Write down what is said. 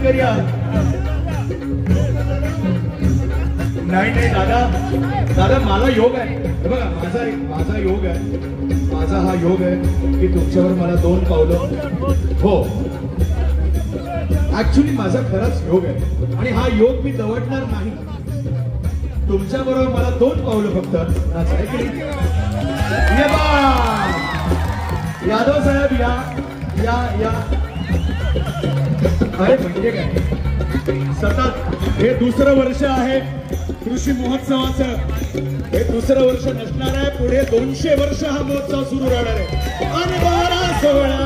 करूया. नाही नाही दादा, दादा मला योग आहे. बघा माझा योग आहे. माझा हा योग आहे की तुमच्यावर मला 2 पावलं. हो ऍक्च्युली माझा खराच योग आहे आणि हा योग मी दवडणार नाही. तुमच्या बरोबर मला 2 पावलं फक्त आहे की नाही. यादव साहेब या या या. अरे म्हणजे काय, सतत हे 2रं वर्ष आहे कृषी महोत्सवाचं. हे 2रं वर्ष नसणार आहे. पुढे 200 वर्ष हा महोत्सव सुरू राहणार आहे. आणि 12 सोहळा